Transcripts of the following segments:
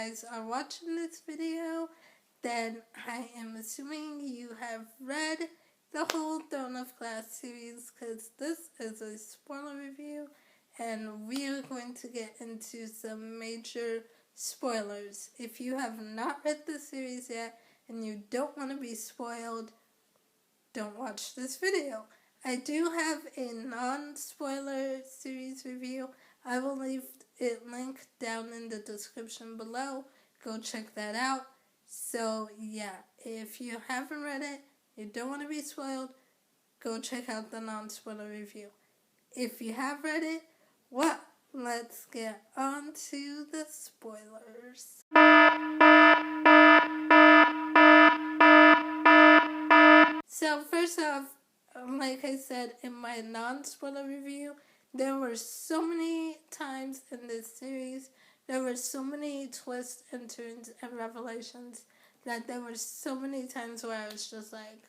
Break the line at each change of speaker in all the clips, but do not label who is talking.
guys are watching this video, then I am assuming you have read the whole Throne of Glass series, because this is a spoiler review, and we are going to get into some major spoilers. If you have not read the series yet, and you don't want to be spoiled, don't watch this video. I do have a non-spoiler series review. I will leave it linked down in the description below. Go check that out. So yeah, if you haven't read it, you don't want to be spoiled, go check out the non-spoiler review. If you have read it, well, let's get on to the spoilers. So first off, like I said in my non-spoiler review, there were so many times in this series, there were so many twists and turns and revelations, that there were so many times where I was just like,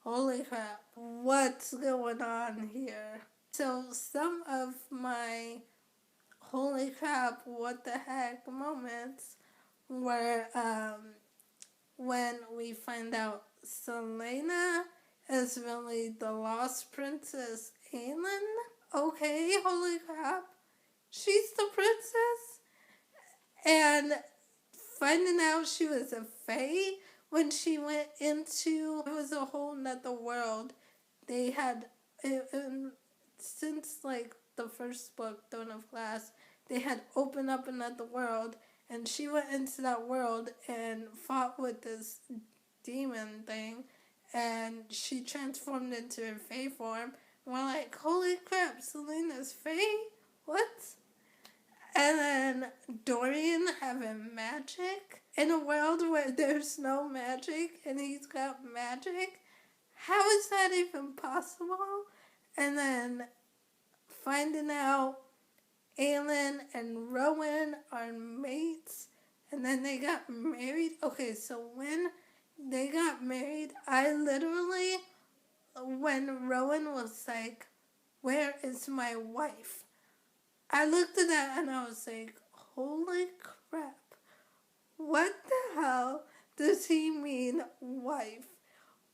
holy crap, what's going on here? So some of my holy crap, what the heck moments were when we find out Celaena is really the lost princess Aelin. Okay, holy crap, she's the princess? And finding out she was a fae when she went into, it was a whole nother world. They had, since like the first book, Throne of Glass, they had opened up another world, and she went into that world and fought with this demon thing, and she transformed into her fae form. And we're like, holy crap, Celaena's fae? What? And then Dorian having magic in a world where there's no magic and he's got magic? How is that even possible? And then finding out Aelin and Rowan are mates, and then they got married. Okay, so when they got married, I literally, when Rowan was like, where is my wife? I looked at that and I was like, holy crap. What the hell does he mean, wife?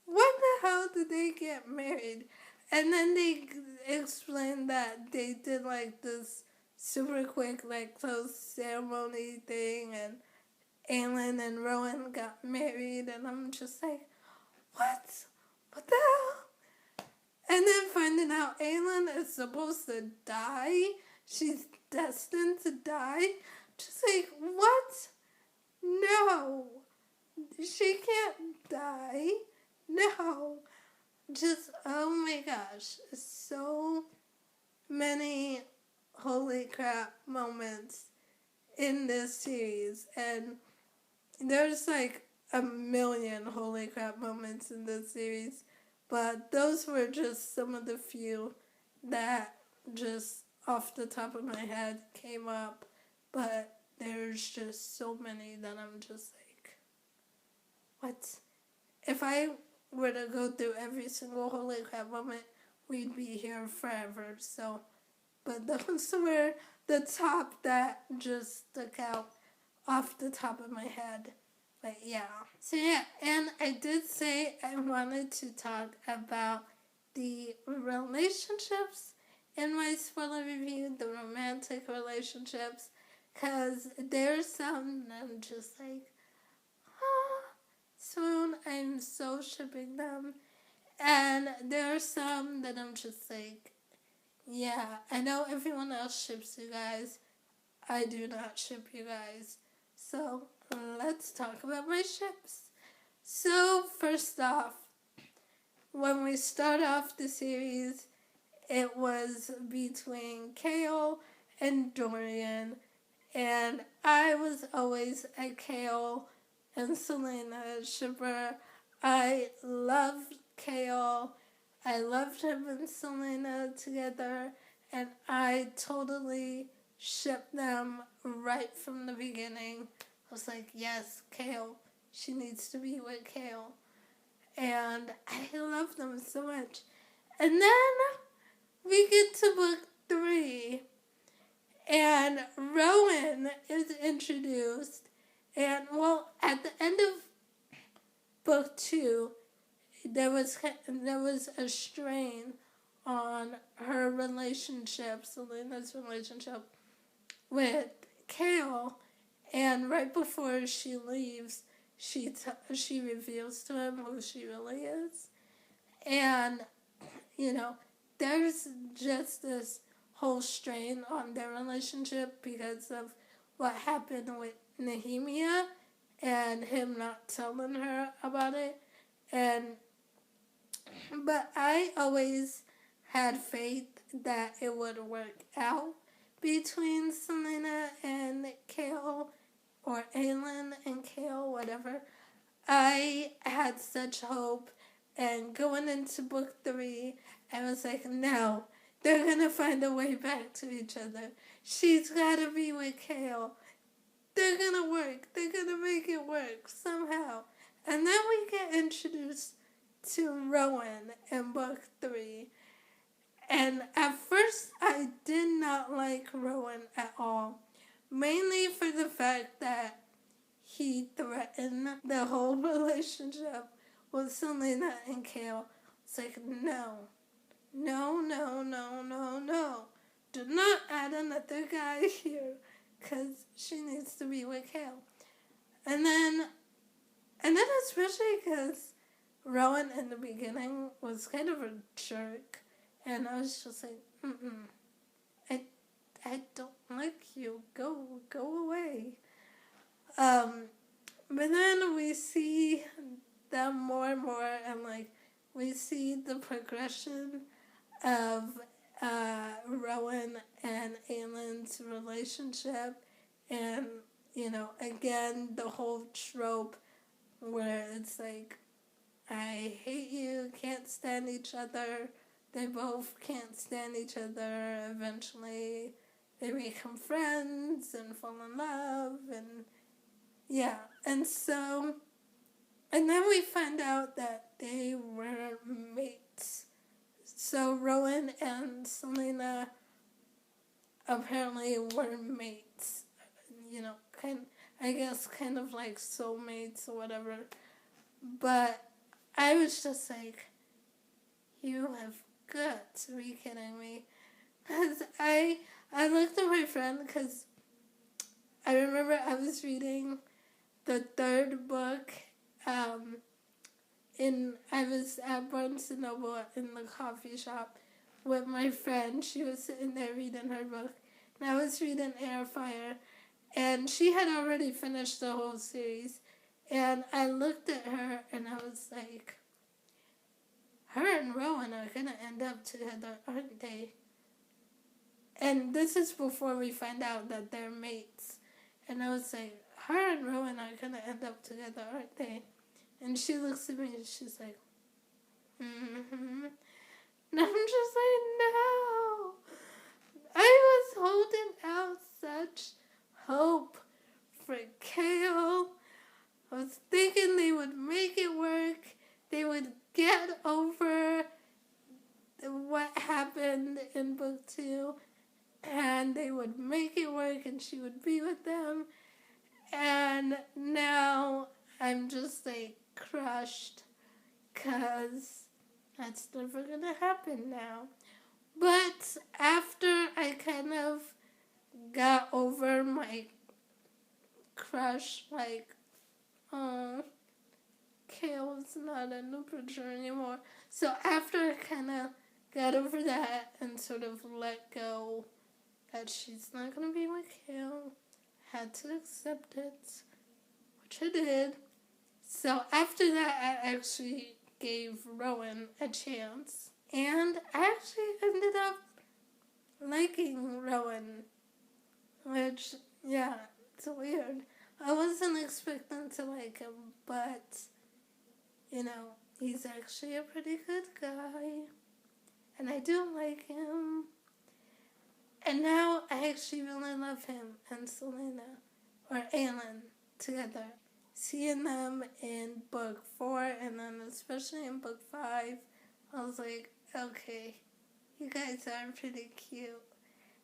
When the hell did they get married? And then they explained that they did like this super quick like close ceremony thing, and Aelin and Rowan got married, and I'm just like, what? What the hell? And then finding out Aelin is supposed to die. She's destined to die. Just like, what? No. She can't die. No. Just, oh my gosh. So many holy crap moments in this series. And there's like a million holy crap moments in this series. But those were just some of the few that just off the top of my head came up. But there's just so many that I'm just like, what? If I were to go through every single holy crap moment, we'd be here forever. So, but those were the top that just stuck out off the top of my head. But yeah. So yeah, and I did say I wanted to talk about the relationships in my spoiler review, the romantic relationships, because there's some that I'm just like, soon I'm so shipping them. And there are some that I'm just like, yeah, I know everyone else ships you guys. I do not ship you guys. So let's talk about my ships. So first off, when we start off the series, it was between Chaol and Dorian, and I was always a Chaol and Celaena shipper. I loved Chaol. I loved him and Celaena together, and I totally shipped them right from the beginning. I was like, yes, Chaol. She needs to be with Chaol. And I love them so much. And then we get to book 3, and Rowan is introduced, And well, at the end of book 2, there was a strain on her relationship, Selena's relationship with Kale, and right before she leaves, she reveals to him who she really is, and you know, there's just this whole strain on their relationship because of what happened with Nehemia and him not telling her about it. And but I always had faith that it would work out between Selena and Kale, or Aelin and Kale, whatever. I had such hope, and going into book 3, I was like, no, they're gonna find a way back to each other. She's gotta be with Kale. They're gonna work. They're gonna make it work somehow. And then we get introduced to Rowan in book 3. And at first, I did not like Rowan at all. Mainly for the fact that he threatened the whole relationship with Selena and Kale. It's like, no. No, no, no, no, no. Do not add another guy here, because she needs to be with Kale. And then especially because Rowan in the beginning was kind of a jerk, and I was just like, I don't like you. Go away. But then we see them more and more, and like we see the progression of Rowan and Aelin's relationship, and again the whole trope where it's like, I hate you, can't stand each other. They both can't stand each other. Eventually, they become friends and fall in love, and yeah. And then we find out that they were mates. So Rowan and Selena apparently were mates. I guess kind of like soulmates or whatever. But I was just like, you have got to be kidding me. Because I looked at my friend, because I remember I was reading the third book, I was at Barnes & Noble in the coffee shop with my friend. She was sitting there reading her book, and I was reading Airfire, and she had already finished the whole series. And I looked at her, and I was like, her and Rowan are going to end up together, aren't they? And this is before we find out that they're mates. And I was like, her and Rowan are going to end up together, aren't they? And she looks at me and she's like, mm-hmm. And I'm just like, no. I was holding out such hope for Kale. I was thinking they would make it work. They would get over what happened in book 2. And they would make it work, and she would be with them. And now I'm just like crushed, because that's never gonna happen now. But after I kind of got over my crush, like, oh, Kale's not a new picture anymore. So after I kind of got over that and sort of let go that she's not going to be with Kale, had to accept it, which I did. So after that, I actually gave Rowan a chance, and I actually ended up liking Rowan, which, yeah, it's weird. I wasn't expecting to like him, but, he's actually a pretty good guy, and I do like him. And now I actually really love him and Selena, or Aelin, together. Seeing them in book 4, and then especially in book 5, I was like, okay, you guys are pretty cute.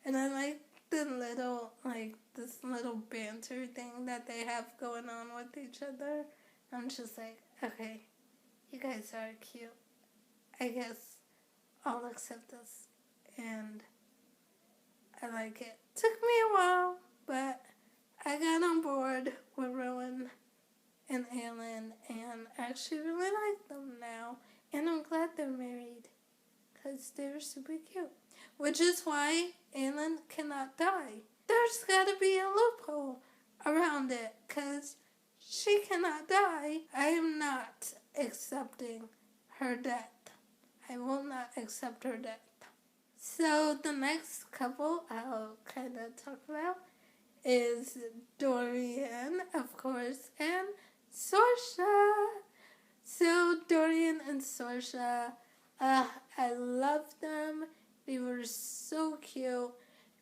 And I like the little, like, this little banter thing that they have going on with each other. I'm just like, okay, you guys are cute. I guess I'll accept this. And I like it. Took me a while, but I got on board with Rowan and Aelin, and I actually really like them now. And I'm glad they're married, because they're super cute. Which is why Aelin cannot die. There's got to be a loophole around it, because she cannot die. I am not accepting her death. I will not accept her death. So the next couple I'll kind of talk about is Dorian, of course, and Saoirse. So Dorian and Saoirse, I love them. They were so cute.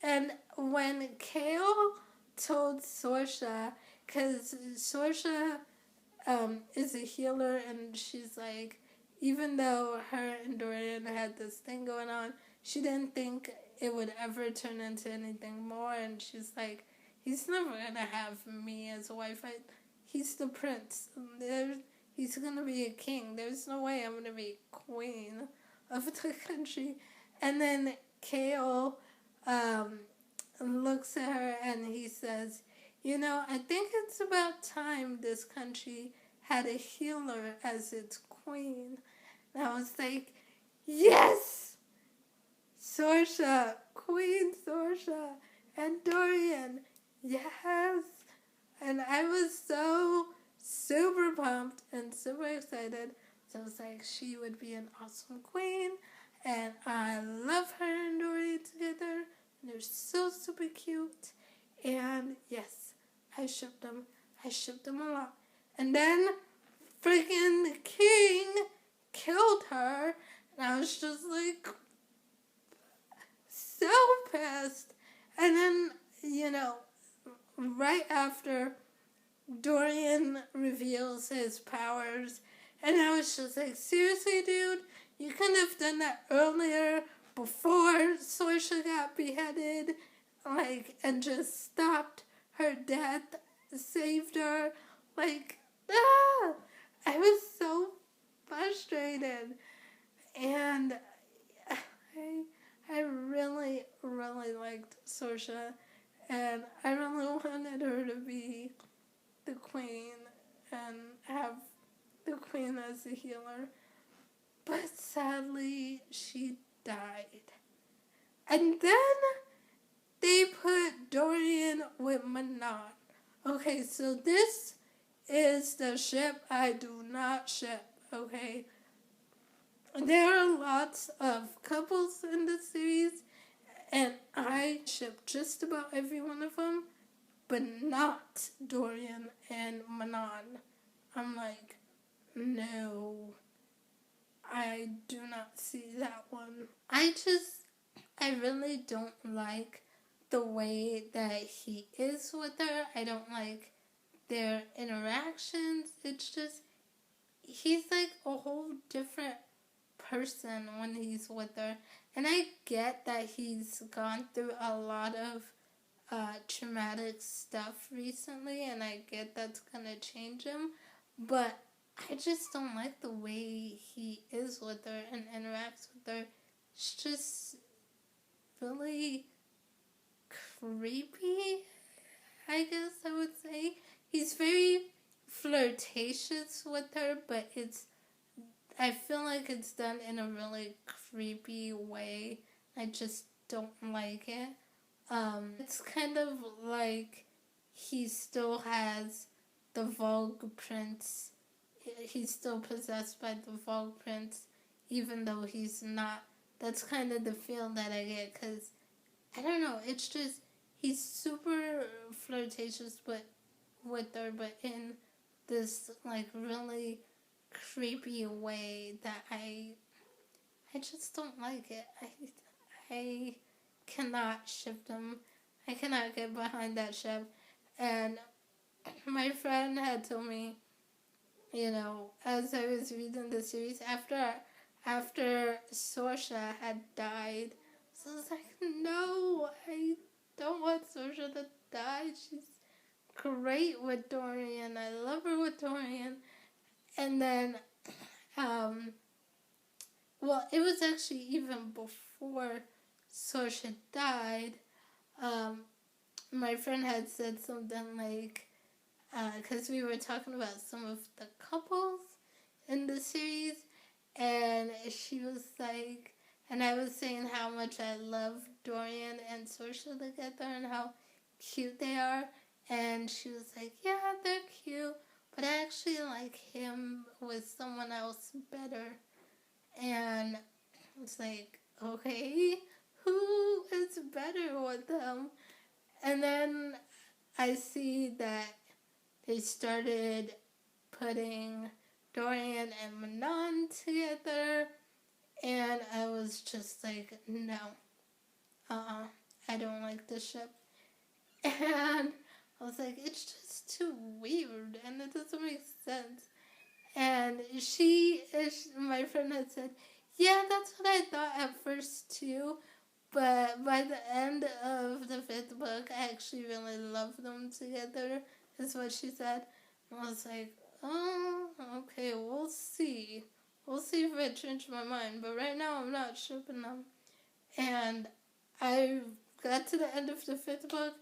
And when Chaol told Saoirse, because Saoirse is a healer, and she's like, even though her and Dorian had this thing going on, she didn't think it would ever turn into anything more. And she's like, he's never going to have me as a wife. He's the prince. He's going to be a king. There's no way I'm going to be queen of the country. And then Chaol looks at her and he says, I think it's about time this country had a healer as its queen. And I was like, yes! Saoirse, Queen Saoirse, and Dorian, yes! And I was so super pumped and super excited. So I was like, she would be an awesome queen, and I love her and Dorian together. And they're so super cute. And yes, I shipped them. I shipped them a lot. And then freaking the king killed her. And I was just like, so pissed. And then, right after, Dorian reveals his powers. And I was just like, seriously, dude? You couldn't have done that earlier, before Saoirse got beheaded, and just stopped her death, saved her. I was so frustrated. And I really, really liked Saoirse, and I really wanted her to be the queen and have the queen as a healer. But sadly, she died. And then they put Dorian with Manon. Okay, so this is the ship I do not ship, okay? There are lots of couples in the series, and I ship just about every one of them, but not Dorian and Manon. I'm like, no, I do not see that one. I really don't like the way that he is with her. I don't like their interactions. It's just, he's like a whole different person when he's with her. And I get that he's gone through a lot of traumatic stuff recently, and I get that's gonna change him, but I just don't like the way he is with her and interacts with her. It's just really creepy, I guess I would say. He's very flirtatious with her, but I feel like it's done in a really creepy way. I just don't like it. It's kind of like he still has the Vogue Prince. He's still possessed by the Vogue Prince, even though he's not. That's kind of the feel that I get, because, I don't know, it's just, he's super flirtatious with her, but in this, really creepy way that I just don't like it. I cannot ship them. I cannot get behind that ship. And my friend had told me, as I was reading the series, after Saoirse had died, so I was like, no, I don't want Sorsha to die. She's great with Dorian. I love her with Dorian. And then, well, it was actually even before Sorsha died. My friend had said something like, because we were talking about some of the couples in the series, and she was like, and I was saying how much I love Dorian and Sorsha together and how cute they are, and she was like, yeah, they're cute, but I actually like him with someone else better. And it's like, okay, who is better with them? And then I see that they started putting Dorian and Manon together, and I was just like, no, I don't like this ship. And I was like, it's just too weird, and it doesn't make sense. And my friend had said, yeah, that's what I thought at first too, but by the end of the 5th book, I actually really love them together, is what she said. And I was like, oh, okay, we'll see. We'll see if I change my mind, but right now I'm not shipping them. And I got to the end of the 5th book,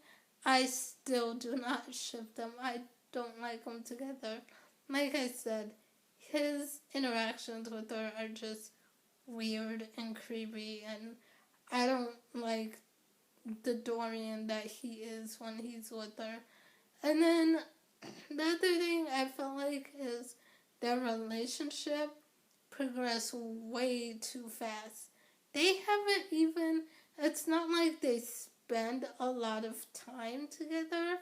I still do not ship them. I don't like them together. Like I said, his interactions with her are just weird and creepy, and I don't like the Dorian that he is when he's with her. And then the other thing I felt like is their relationship progressed way too fast. They haven't even, it's not like they spend a lot of time together.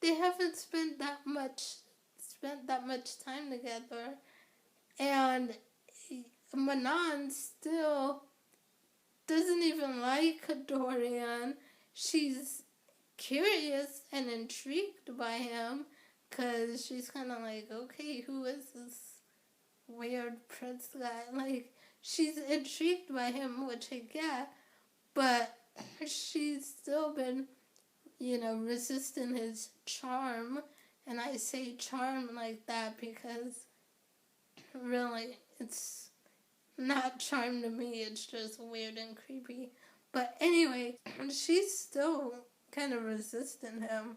They haven't spent that much time together. And Manon still doesn't even like Dorian. She's curious and intrigued by him because she's kind of like, okay, who is this weird prince guy? Like, she's intrigued by him, which I get, but she's still been, resisting his charm. And I say charm like that because really it's not charm to me, it's just weird and creepy. But anyway, she's still kind of resisting him,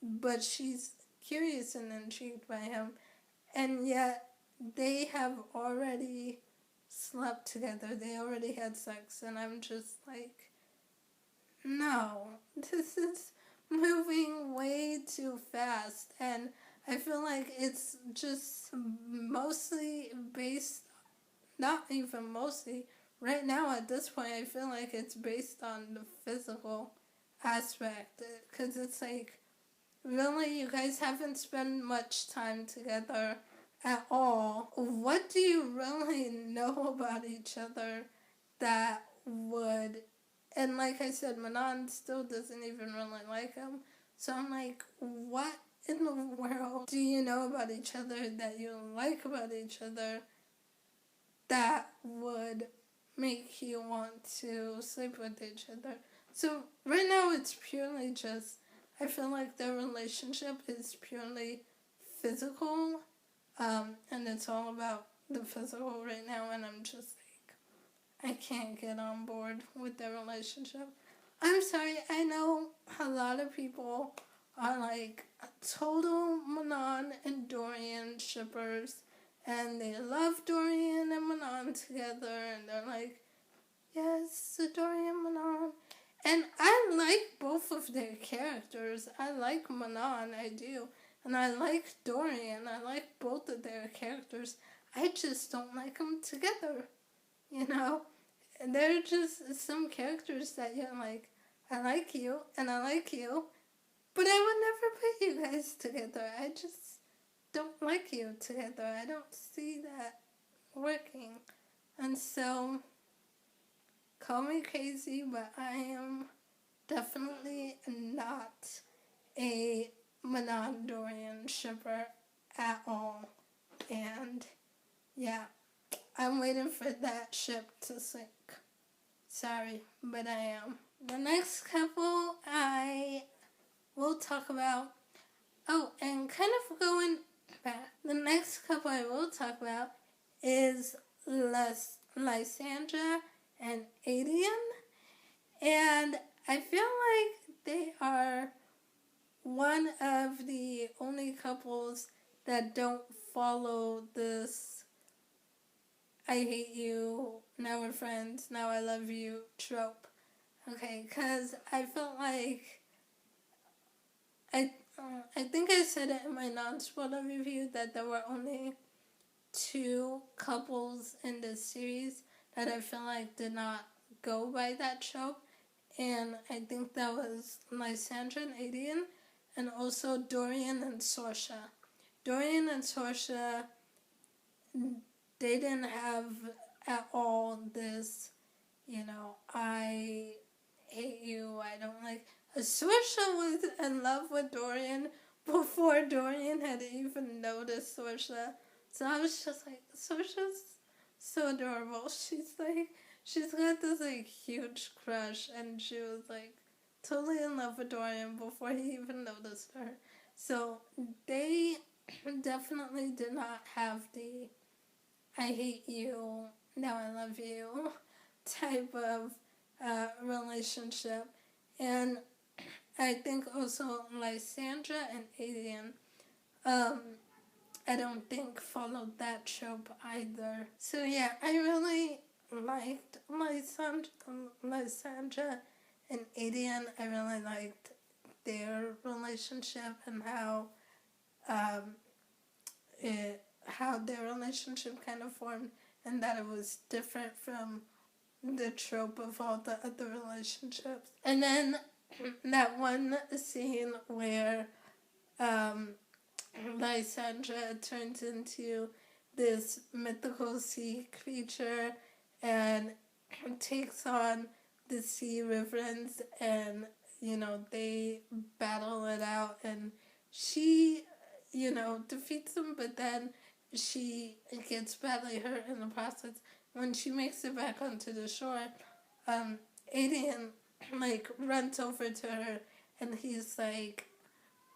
but she's curious and intrigued by him, and yet they have already slept together, they already had sex, and I'm just like, no, this is moving way too fast, and I feel like it's just mostly based, not even mostly, right now at this point I feel like it's based on the physical aspect, because it's like, really, you guys haven't spent much time together at all. What do you really know about each other that would, and like I said, Manon still doesn't even really like him, so I'm like, what in the world do you know about each other that you like about each other that would make you want to sleep with each other? So right now it's purely just, I feel like their relationship is purely physical, and it's all about the physical right now, and I'm just like, I can't get on board with their relationship. I'm sorry, I know a lot of people are like total Manon and Dorian shippers, and they love Dorian and Manon together, and they're like, yes, Dorian, Manon. And I like both of their characters. I like Manon, I do. And I like Dorian. I like both of their characters. I just don't like them together, And they're just some characters that you're like, I like you, and I like you, but I would never put you guys together. I just don't like you together. I don't see that working. And so, call me crazy, but I am definitely not a Manon Dorian shipper at all. And yeah, I'm waiting for that ship to sink. Sorry, but I am. The next couple I will talk about. Oh, and kind of going back. The next couple I will talk about is Lysandra and Aiden. And I feel like they are one of the only couples that don't follow this I hate you, now we're friends, now I love you trope. Okay, because I felt like I think I said it in my non-spoiler review that there were only two couples in this series that I feel like did not go by that trope. And I think that was Lysandra and Aiden, and also Dorian and Sorsha. Dorian and Sorsha, they didn't have at all this, I hate you, I don't like. Sorsha was in love with Dorian before Dorian had even noticed Sorsha. So I was just like, Sorsha's so adorable. She's got this huge crush, and she was totally in love with Dorian before he even noticed her. So they definitely did not have the I hate you, now I love you type of relationship. And I think also Lysandra and Aiden, I don't think followed that trope either. So yeah, I really liked Lysandra and Aiden. I really liked their relationship and how their relationship kind of formed, and that it was different from the trope of all the other relationships. And then that one scene where Lysandra turns into this mythical sea creature and takes on the sea reverends, and they battle it out, and she defeats them, but then she gets badly hurt in the process. When she makes it back onto the shore, Aiden runs over to her, and he's like,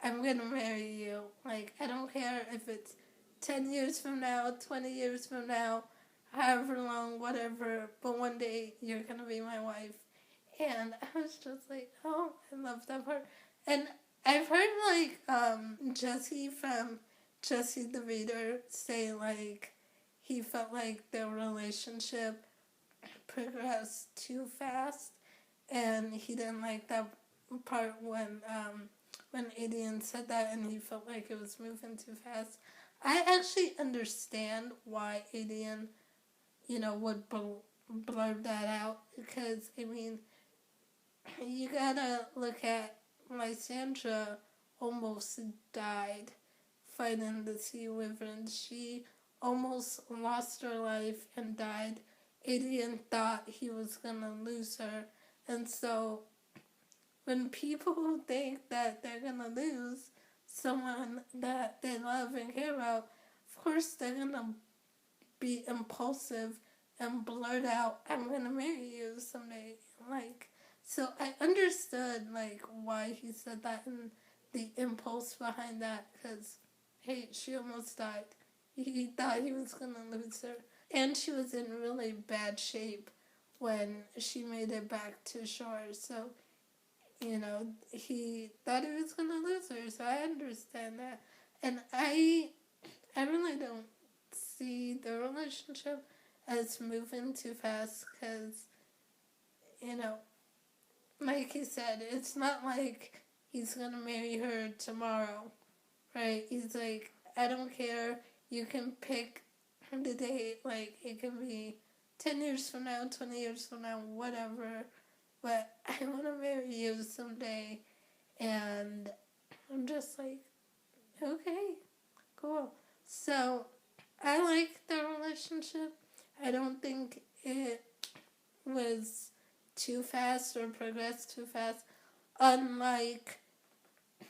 I'm gonna marry you. I don't care if it's 10 years from now, 20 years from now, however long, whatever, but one day you're gonna be my wife. And I was just like, oh, I love that part. And I've heard Jesse from Jesse the Reader say he felt like their relationship progressed too fast, and he didn't like that part when Aiden said that, and he felt like it was moving too fast. I actually understand why Aiden, would blurt that out, because you gotta look at Lysandra almost died fighting the sea wyverns. She almost lost her life and died. Aiden thought he was gonna lose her, and so when people think that they're gonna lose someone that they love and care about, of course they're gonna be impulsive and blurt out, I'm gonna marry you someday. So I understood why he said that and the impulse behind that, because hey, she almost died. He thought he was gonna lose her, and she was in really bad shape when she made it back to shore. So he thought he was gonna lose her. So I understand that, and I really don't see the relationship as moving too fast, because like he said, it's not like he's gonna marry her tomorrow, right? He's like, I don't care, you can pick the date, it can be 10 years from now, 20 years from now, whatever, but I want to marry you someday. And I'm just like, okay, cool. So I like the relationship. I don't think it was too fast or progressed too fast, unlike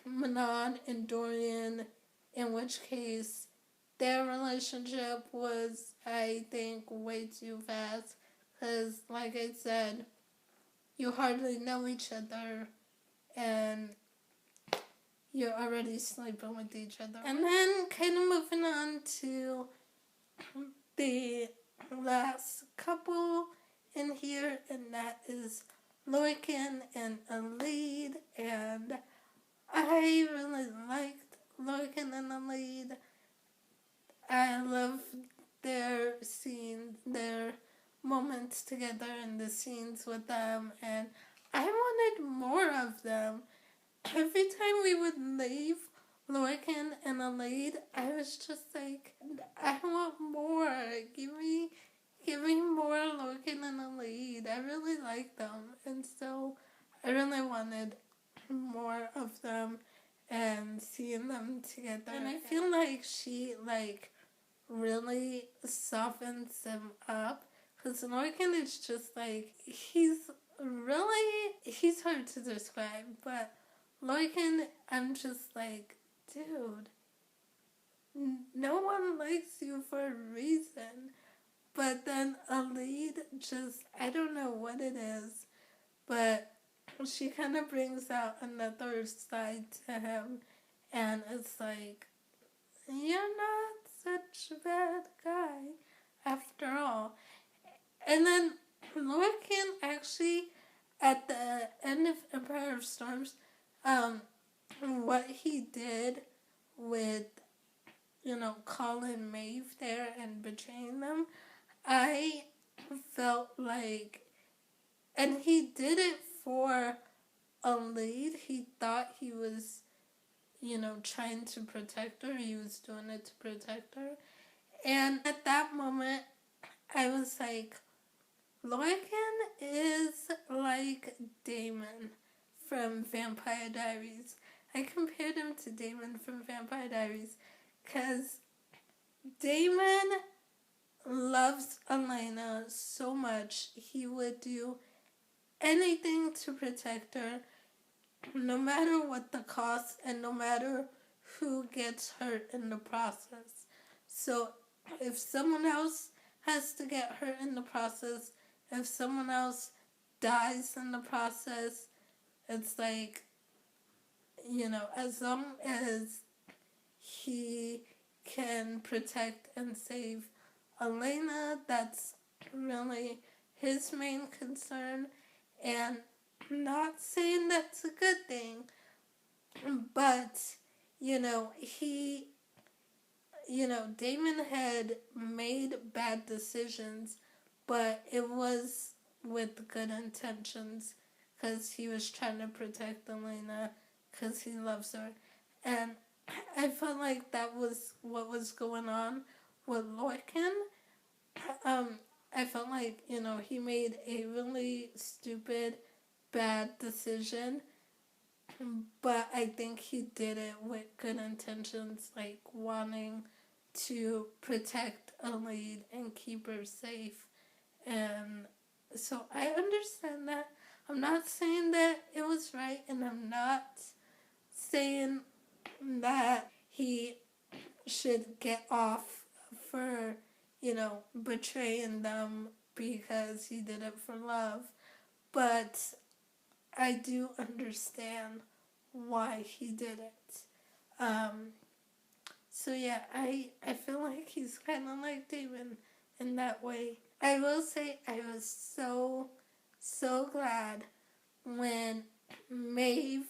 Manon and Dorian, in which case their relationship was, I think, way too fast, because like I said, you hardly know each other and you're already sleeping with each other. And then kind of moving on to the last couple in here, and that is Lorcan and Aleid, and I really liked Lorcan and Aleid. I love their scenes, their moments together and the scenes with them, and I wanted more of them. Every time we would leave Lorcan and Aleid, I was just like, I want more. Give me more Lorcan and Aleid. I really like them, and so I really wanted more of them and seeing them together. And I feel like she really softens him up, because Lorcan is just like, he's hard to describe, but Lorcan, I'm just like, dude, no one likes you for a reason. But then Aleid just, I don't know what it is, but she kind of brings out another side to him, and it's like, you're not such a bad guy after all. And then Lorcan actually, at the end of Empire of Storms, what he did with, calling Maeve there and betraying them, I felt like, and he did it for Aleid. He thought he was, trying to protect her. He was doing it to protect her. And at that moment, I was like, Lorcan is like Daemon from Vampire Diaries. I compared him to Daemon from Vampire Diaries because Daemon loves Elena so much. He would do anything to protect her, no matter what the cost and no matter who gets hurt in the process. So if someone else has to get hurt in the process, if someone else dies in the process, it's like, as long as he can protect and save Elena, that's really his main concern. And I'm not saying that's a good thing, but, Daemon had made bad decisions, but it was with good intentions, because he was trying to protect Elena, because he loves her. And I felt like that was what was going on with Lorcan. I felt like, he made a really stupid, bad decision, but I think he did it with good intentions, like wanting to protect Aleid and keep her safe. And so I understand that. I'm not saying that it was right, and I'm not saying that he should get off for, betraying them because he did it for love. But I do understand why he did it. So yeah, I feel like he's kind of like Daemon in that way. I will say I was so glad when Maeve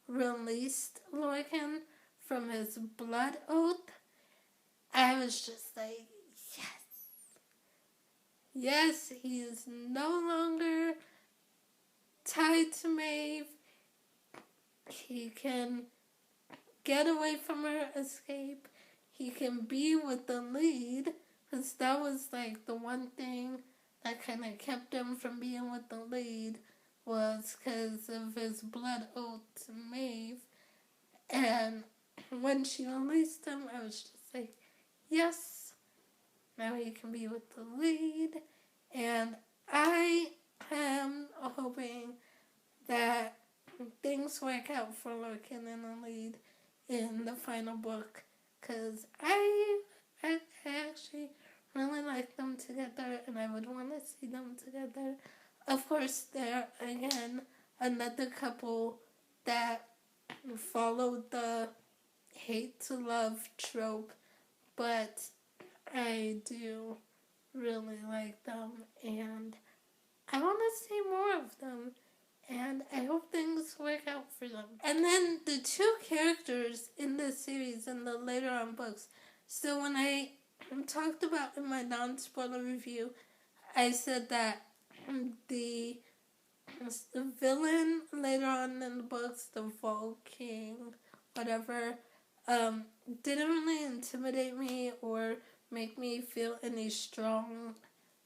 released Lorcan from his blood oath. I was just like, yes, he is no longer tied to Maeve. He can get away from her, escape. He can be with Aleid, because that was like the one thing that kind of kept him from being with Aleid, was because of his blood oath to Maeve. And when she released him, I was just like, yes, now he can be with Aleid. And I am hoping that things work out for Lorcan and Aleid in the final book, because I actually really like them together, and I would want to see them together Of course, there again, another couple that followed the hate to love trope, but I do really like them, and I want to see more of them, and I hope things work out for them. And then the two characters in the series and the later on books. So when I talked about in my non-spoiler review, I said that the villain later on in the books, the Vol King, whatever, didn't really intimidate me or make me feel any strong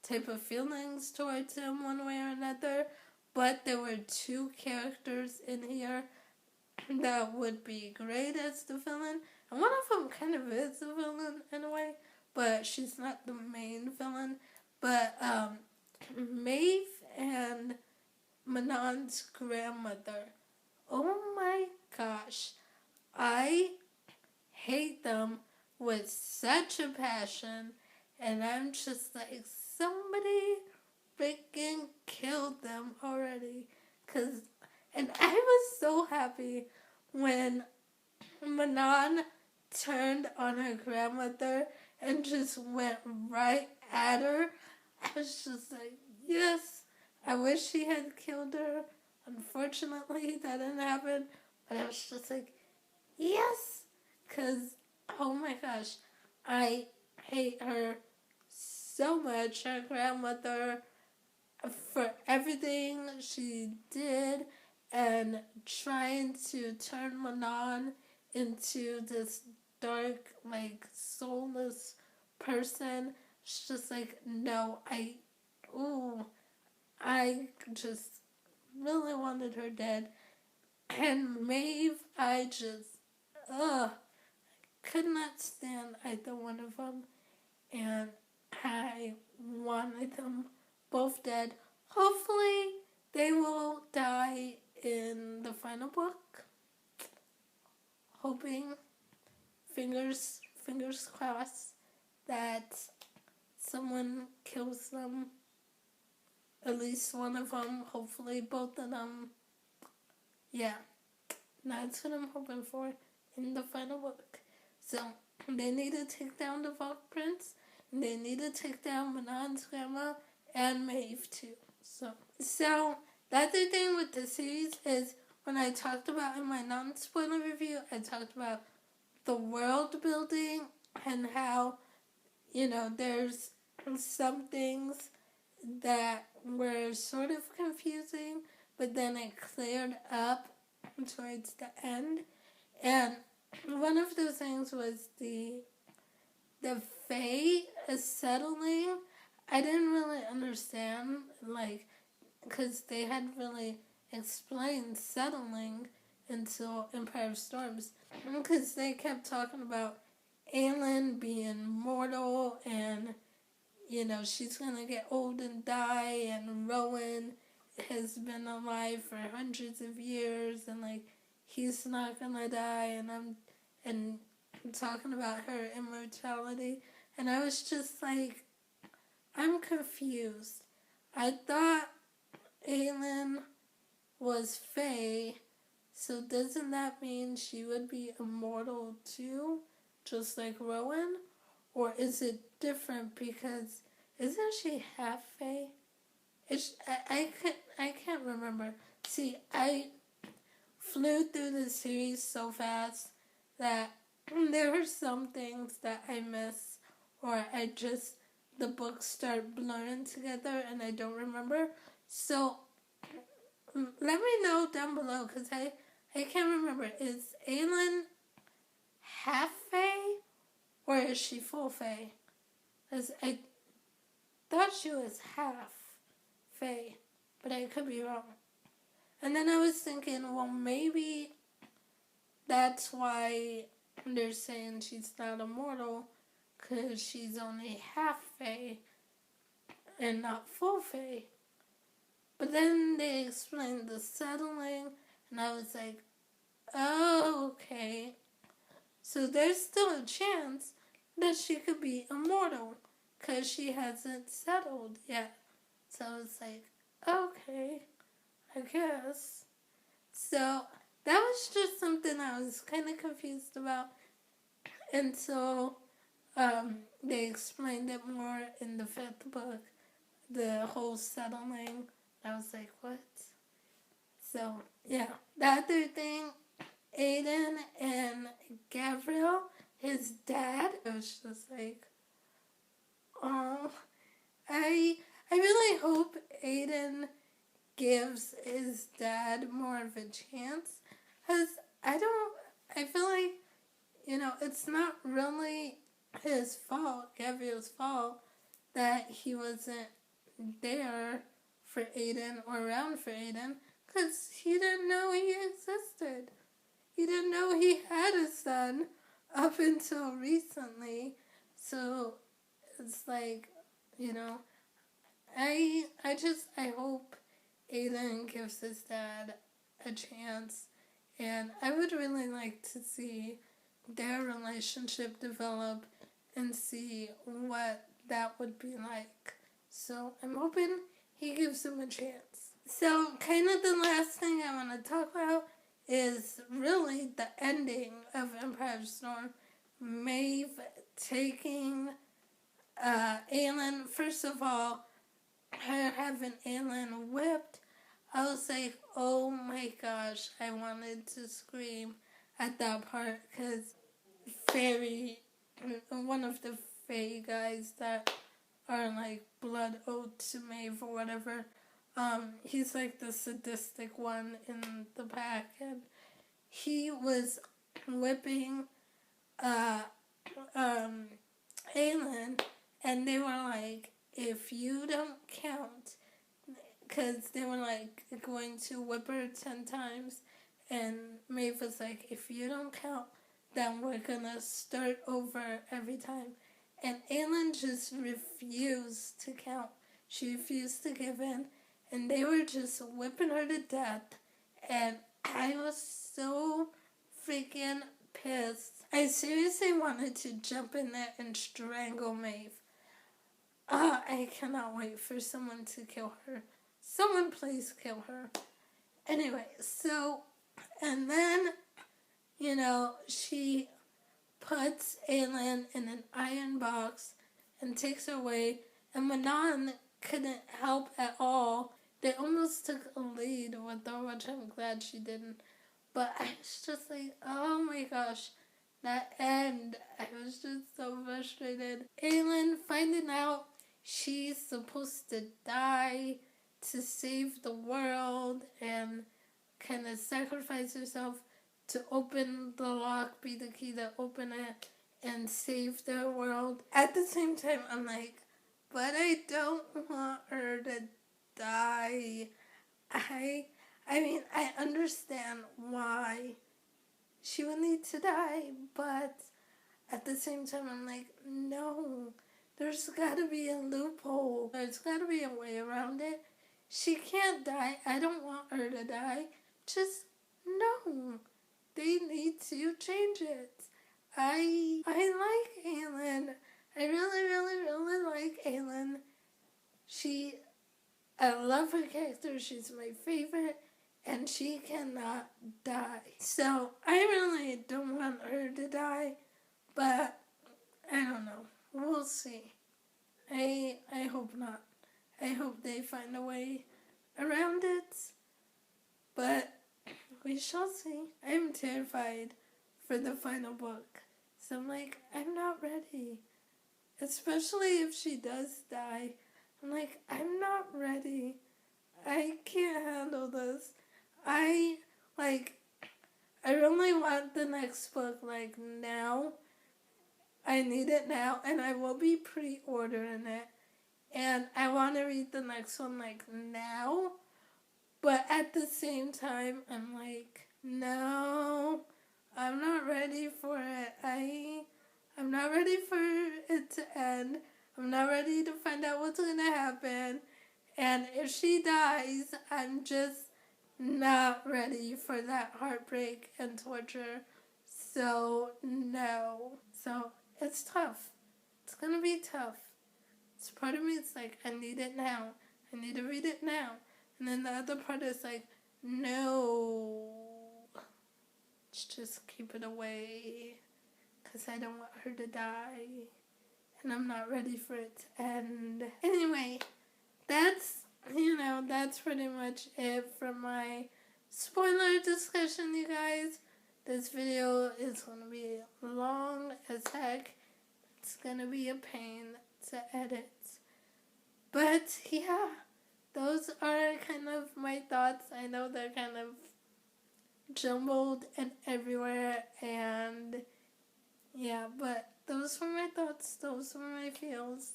type of feelings towards him one way or another. But there were two characters in here that would be great as the villain. And one of them kind of is the villain in a way, but she's not the main villain. But Maeve and Manon's grandmother. Oh my gosh. I hate them with such a passion, and I'm just like, somebody freaking killed them already. And I was so happy when Manon turned on her grandmother and just went right at her. I was just like, yes, I wish she had killed her. Unfortunately, that didn't happen. But I was just like, yes, because, oh my gosh, I hate her so much, her grandmother, for everything she did and trying to turn Manon into this dark, like, soulless person. It's just like, no, I just really wanted her dead. And Maeve, I just, could not stand either one of them. And I wanted them both dead. Hopefully, they will die in the final book. Hoping, fingers crossed, that someone kills them. At least one of them. Hopefully, both of them. Yeah, that's what I'm hoping for in the final book. So, they need to take down the Valk Prince. And they need to take down Manon's grandma and Maeve too. So the other thing with the series is when I talked about in my non-spoiler review, I talked about the world building and how, there's some things that were sort of confusing, but then it cleared up towards the end. And one of those things was the Fae settling. I didn't really understand, because they hadn't really explained settling until Empire of Storms. Because they kept talking about Aelin being mortal and, she's going to get old and die, and Rowan has been alive for hundreds of years, and, he's not going to die, and talking about her immortality. And I was just like, I'm confused. I thought Aelin was Fae, so doesn't that mean she would be immortal too, just like Rowan? Or is it different because isn't she half Fae? I can't remember. See, I flew through the series so fast that there are some things that I miss, or the books start blurring together and I don't remember. So let me know down below, because I can't remember. Is Aelin half Fae or is she full Fae? Because I thought she was half Fae, but I could be wrong. And then I was thinking, well, maybe that's why they're saying she's not immortal, because she's only half Fae and not full Fae. But then they explained the settling, and I was like, oh, okay. So there's still a chance that she could be immortal, because she hasn't settled yet. So I was like, okay, I guess. So that was just something I was kind of confused about until they explained it more in the fifth book. The whole settling. I was like, what? So yeah, the other thing, Aiden and Gabriel, his dad, it was just like, oh, I really hope Aiden gives his dad more of a chance, because I feel like, it's not really his fault, Gabriel's fault, that he wasn't there for Aiden or around for Aiden, because he didn't know he existed. He didn't know he had a son up until recently. So it's like, you know, I hope Aiden gives his dad a chance, and I would really like to see their relationship develop and see what that would be like. So I'm hoping he gives him a chance. So kind of the last thing I want to talk about is really the ending of Empire Storm. Maeve taking Aelin. First of all, her having Aelin whipped, I was like, oh my gosh, I wanted to scream at that part, because one of the Fae guys that are like blood owed to Maeve or whatever, he's like the sadistic one in the pack, and he was whipping uh, um, Aelin, and they were like, if you don't count, because they were like going to whip her 10 times, and Maeve was like, if you don't count, then we're gonna start over every time. And Aelin just refused to count. She refused to give in, and they were just whipping her to death. And I was so freaking pissed. I seriously wanted to jump in there and strangle Maeve. I cannot wait for someone to kill her. Someone please kill her. Anyway, so, and then, she puts Aelin in an iron box and takes her away, and Manon couldn't help at all. They almost took a lead with her, which I'm glad she didn't. But I was just like, oh my gosh, that end. I was just so frustrated. Aelin finding out she's supposed to die to save the world and kind of sacrifice herself to open the lock, be the key to open it and save the world. At the same time, I'm like, but I don't want her to die. I mean, I understand why she would need to die, but at the same time, I'm like, no, there's gotta be a loophole. There's gotta be a way around it. She can't die. I don't want her to die. Just, no. They need to change it. I like Aelin. I really, really, really like Aelin. I love her character. She's my favorite. And she cannot die. So, I really don't want her to die. But, I don't know. We'll see. I hope not. I hope they find a way around it. But, we shall see. I'm terrified for the final book. So I'm like, I'm not ready. Especially if she does die. I'm like, I'm not ready. I can't handle this. I really want the next book, now. I need it now, and I will be pre-ordering it. And I want to read the next one, now. But at the same time, I'm like, no, I'm not ready for it. I'm not ready for it to end. I'm not ready to find out what's going to happen. And if she dies, I'm just not ready for that heartbreak and torture. So, no. So, it's tough. It's going to be tough. It's part of me, it's like, I need it now. I need to read it now. And then the other part is like, no, let's just keep it away because I don't want her to die. And I'm not ready for it to end. Anyway, that's pretty much it for my spoiler discussion, you guys. This video is going to be long as heck. It's going to be a pain to edit. But yeah, those are kind of my thoughts. I know they're kind of jumbled and everywhere, and yeah, but those were my thoughts. Those were my feels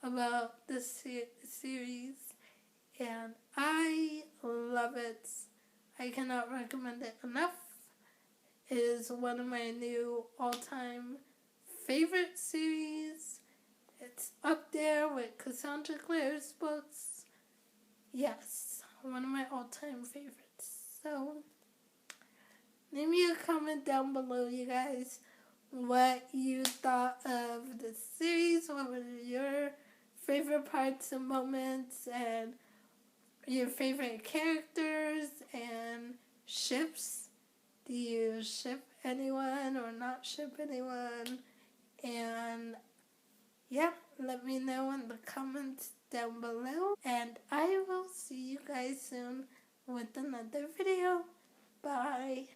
about this series, and I love it. I cannot recommend it enough. It is one of my new all-time favorite series. It's up there with Cassandra Clare's books. Yes, one of my all-time favorites. So, leave me a comment down below, you guys, what you thought of the series. What were your favorite parts and moments, and your favorite characters and ships? Do you ship anyone or not ship anyone? And yeah, let me know in the comments down below. And I will see you guys soon with another video. Bye.